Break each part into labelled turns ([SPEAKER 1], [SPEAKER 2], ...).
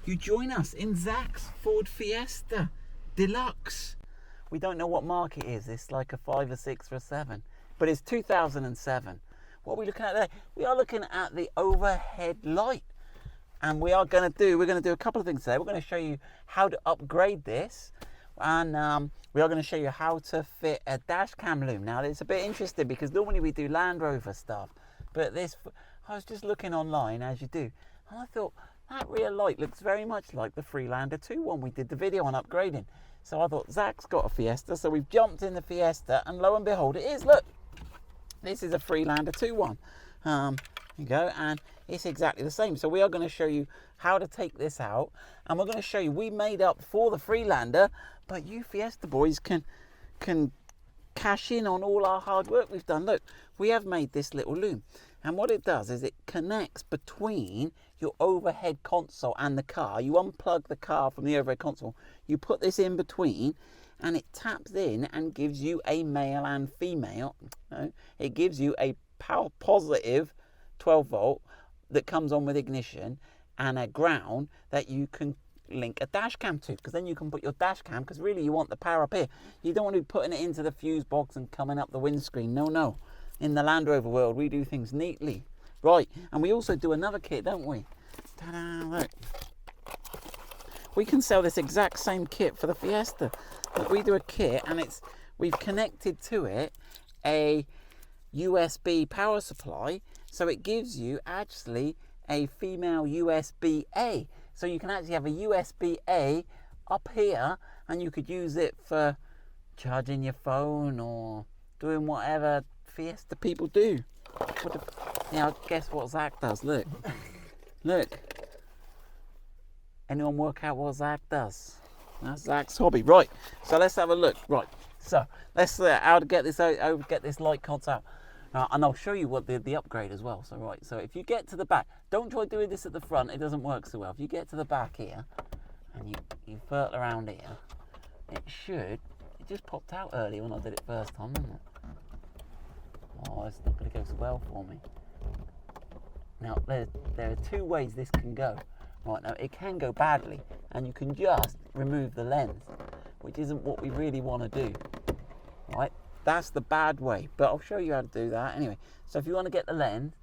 [SPEAKER 1] you join us in Zach's Ford Fiesta Deluxe. We don't know what mark it is. It's like a 5 or 6 or 7, but it's 2007. What are we looking at there? We are looking at the overhead light, and we're going to do a couple of things today. We're going to show you how to upgrade this, and we are going to show you how to fit a Dashcam Loom. Now it's a bit interesting because normally we do Land Rover stuff, but this, I was just looking online as you do, and I thought that rear light looks very much like the Freelander 2 one we did the video on upgrading. So I thought Zach's got a Fiesta, so we've jumped in the Fiesta, and lo and behold, it is. Look, this is a Freelander 2 one. There you go, and it's exactly the same. So we are going to show you how to take this out, and we're going to show you we made up for the Freelander, but you Fiesta boys can cash in on all our hard work we've done. Look, we have made this little loom, and what it does is it connects between your overhead console and the car. You unplug the car from the overhead console, you put this in between, and it taps in and gives you a male and female. No, it gives you a power positive 12 volt that comes on with ignition, and a ground that you can link a dash cam to, because then you can put your dash cam, because really you want the power up here. You don't want to be putting it into the Fusebox and coming up the windscreen. No. In the Land Rover world, we do things neatly. Right, and we also do another kit, don't we? Ta-da, look. We can sell this exact same kit for the Fiesta. Look, we do a kit, and we've connected to it a USB power supply, so it gives you actually a female USB-A. So you can actually have a USB-A up here, and you could use it for charging your phone or doing whatever Fiesta people do. Now, guess what Zach does? Look. Anyone work out what Zach does? That's Zach's hobby. Right, so let's have a look. Right, so let's how to get this out, get this light console out. And I'll show you what the upgrade as well. So right, so if you get to the back, don't try doing this at the front, it doesn't work so well. If you get to the back here and you furtle around here, it just popped out earlier when I did it first time, didn't it? Oh, it's not going to go so well for me. Now there are 2 ways this can go. Right, now it can go badly, and you can just remove the lens, which isn't what we really want to do. Right, that's the bad way, but I'll show you how to do that anyway. So if you want to get the lens,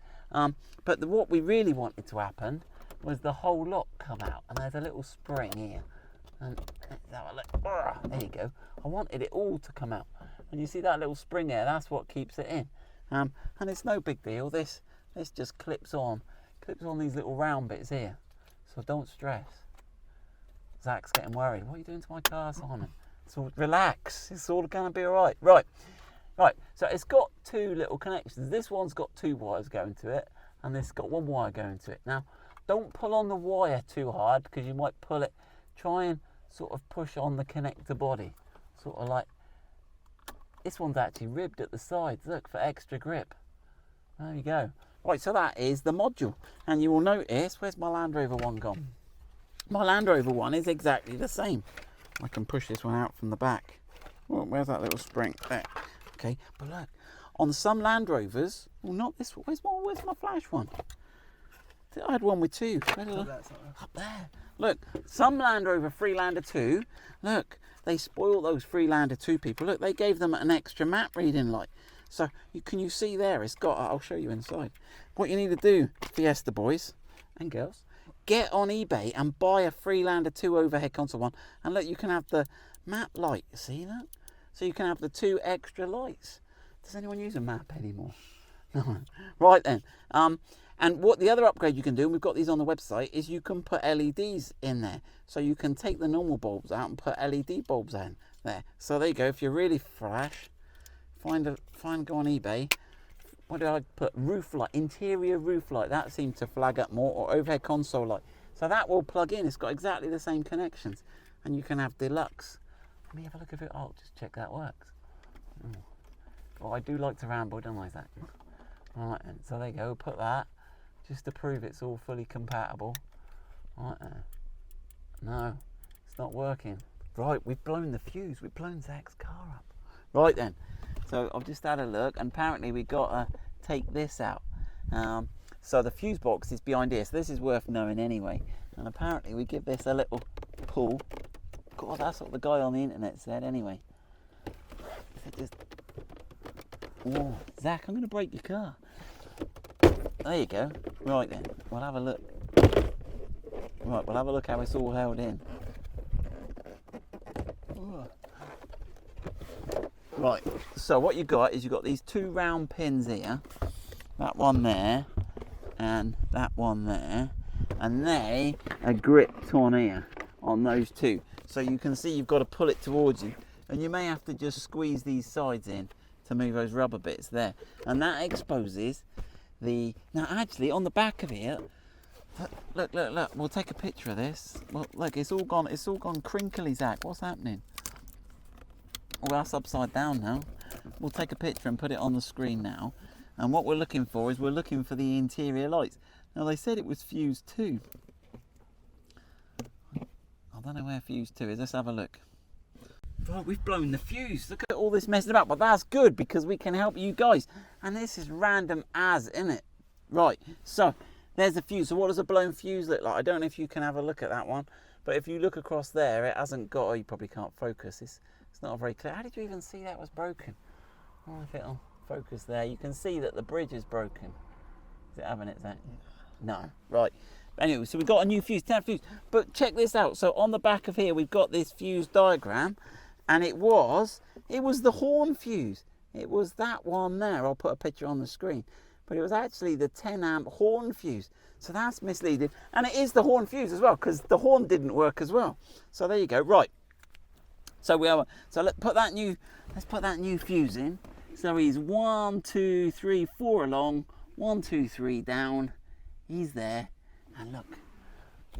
[SPEAKER 1] but what we really wanted to happen was the whole lot come out, and there's a little spring here, and let's have a look. There you go. I wanted it all to come out, and you see that little spring there, that's what keeps it in. And it's no big deal. This just clips on these little round bits here, so don't stress. Zach's getting worried. What are you doing to my car, Simon? So relax, it's all going to be all right. Right, so it's got 2 little connections. This one's got 2 wires going to it, and this got 1 wire going to it. Now, don't pull on the wire too hard, because you might pull it. Try and sort of push on the connector body, sort of like, this one's actually ribbed at the sides, look, for extra grip. There you go. Right, so that is the module, and you will notice, where's my Land Rover one gone? My Land Rover one is exactly the same. I can push this one out from the back. Oh, where's that little spring? There. Okay, but look, on some Land Rovers, well, not this one. Where's my flash one? I had one with 2. Up there. Look, some Land Rover Freelander 2, look, they spoil those Freelander 2 people. Look, they gave them an extra map reading light. So can you see there? It's got. I'll show you inside. What you need to do, Fiesta boys and girls, get on eBay and buy a Freelander 2 overhead console one, and look, you can have the map light. See that? So you can have the 2 extra lights. Does anyone use a map anymore? No. Right then. And what the other upgrade you can do, and we've got these on the website, is you can put LEDs in there. So you can take the normal bulbs out and put LED bulbs in there. So there you go. If you're really flash, go on eBay. What did I put? Roof light, interior roof light. That seemed to flag up more, or overhead console light. So that will plug in. It's got exactly the same connections, and you can have deluxe. Let me have a look at it. I'll just check that works. Well, I do like to ramble, don't I, Zach? Right, and so there you go. Put that, just to prove it's all fully compatible. Right there. No, it's not working. Right, we've blown the fuse. We've blown Zach's car up. Right then. So I've just had a look, and apparently we got to take this out. So the fuse box is behind here. So this is worth knowing anyway. And apparently we give this a little pull. God, that's what the guy on the internet said anyway. So just... Oh, Zach, I'm going to break your car. There you go. Right then, we'll have a look. Right, we'll have a look how it's all held in. Right, so what you've got is you've got these two round pins here. That one there, and that one there. And they are gripped on here, on those two. So you can see you've got to pull it towards you. And you may have to just squeeze these sides in to move those rubber bits there. And that exposes the... Now actually, on the back of here, look, we'll take a picture of this. Well, look, it's all gone crinkly, Zach. What's happening? Well, that's upside down now. We'll take a picture and put it on the screen now. And what we're looking for is we're looking for the interior lights. Now they said it was fuse 2. I don't know where fuse 2 is. Let's have a look. Right, we've blown the fuse. Look at all this messing about, but that's good because we can help you guys. And this is random as, isn't it? Right, so there's a fuse. So what does a blown fuse look like? I don't know if you can have a look at that one, but if you look across there, it hasn't got, oh, you probably can't focus. It's not very clear. How did you even see that was broken? I wonder if it'll focus there. You can see that the bridge is broken. Is it having it, Zach? No. Right. Anyway, so we've got a new fuse, 10 fuse. But check this out. So on the back of here, we've got this fuse diagram, and it was the horn fuse. It was that one there. I'll put a picture on the screen. But it was actually the 10 amp horn fuse. So that's misleading. And it is the horn fuse as well, because the horn didn't work as well. So there you go. Right. So let's put that new fuse in. So he's 1, 2, 3, 4 along, 1, 2, 3 down. He's there, and look,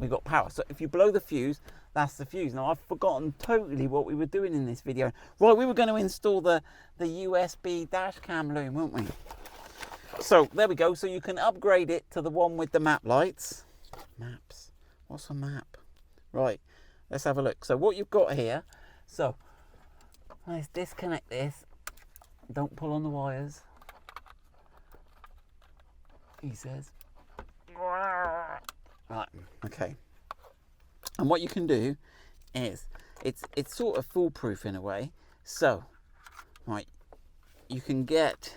[SPEAKER 1] we've got power. So if you blow the fuse, that's the fuse. Now I've forgotten totally what we were doing in this video. Right, we were going to install the USB Dashcam Loom, weren't we? So there we go. So you can upgrade it to the one with the map lights. Maps. What's a map? Right, let's have a look. So what you've got here. So let's disconnect this. Don't pull on the wires, he says. Right, okay. And what you can do is, it's sort of foolproof in a way. So, right, you can get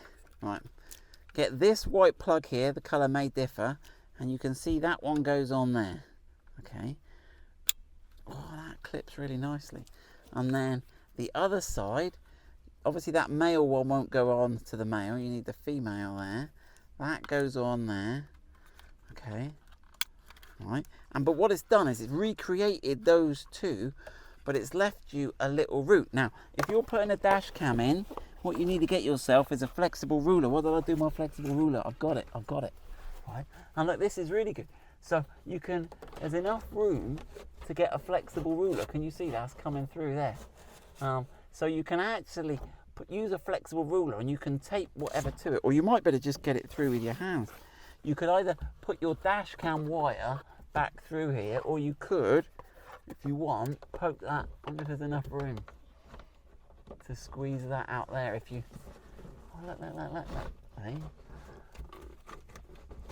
[SPEAKER 1] this white plug here, the colour may differ, and you can see that one goes on there. Okay. Oh, that clips really nicely. And then the other side, obviously that male one won't go on to the male, you need the female there. That goes on there. Okay. Right. But what it's done is it's recreated those two, but it's left you a little route. Now, if you're putting a dash cam in, what you need to get yourself is a flexible ruler. What did I do with my flexible ruler? I've got it. Right. And look, this is really good. So there's enough room to get a flexible ruler. Can you see that's coming through there? So you can actually use a flexible ruler and you can tape whatever to it, or you might better just get it through with your hands. You could either put your dash cam wire back through here, or you could, if you want, poke that. I wonder if there's enough room to squeeze that out there. If you, oh, look. Hey.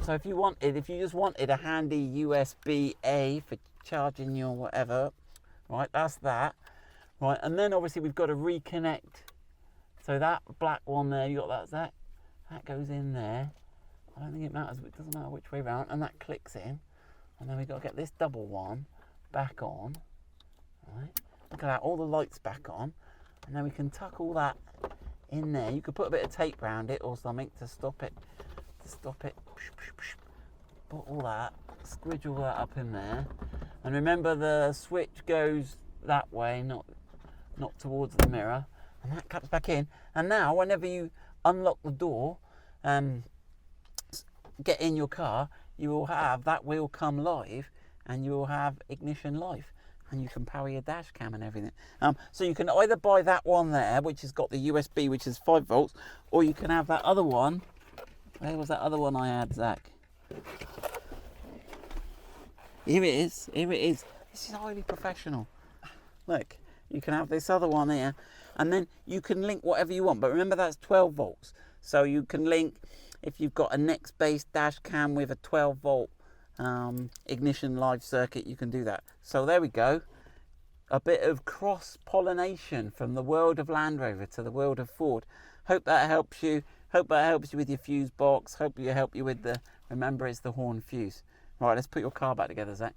[SPEAKER 1] So if you just wanted a handy USB-A for charging your whatever, right, that's that. Right, and then obviously we've got to reconnect. So that black one there, you got that goes in there. I don't think it matters, it doesn't matter which way around, and that clicks in. And then we've got to get this double one back on. Right, look at that, all the lights back on. And then we can tuck all that in there. You could put a bit of tape around it or something to stop it. Put all that, squidge all that up in there. And remember, the switch goes that way, not towards the mirror, and that cuts back in. And now whenever you unlock the door, get in your car, you will have that wheel come live, and you will have ignition live, and you can power your dash cam and everything. So you can either buy that one there, which has got the USB, which is 5 volts, or you can have that other one. Where was that other one I had, Zach? Here it is. This is highly professional. Look, you can have this other one here, and then you can link whatever you want. But remember, that's 12 volts. So you can link, if you've got a Next-based dash cam with a 12 volt ignition live circuit, you can do that. So there we go. A bit of cross-pollination from the world of Land Rover to the world of Ford. Hope that helps you. Hope that helps you with your fuse box. Hope you with the, remember it's the horn fuse. Right, let's put your car back together, Zach.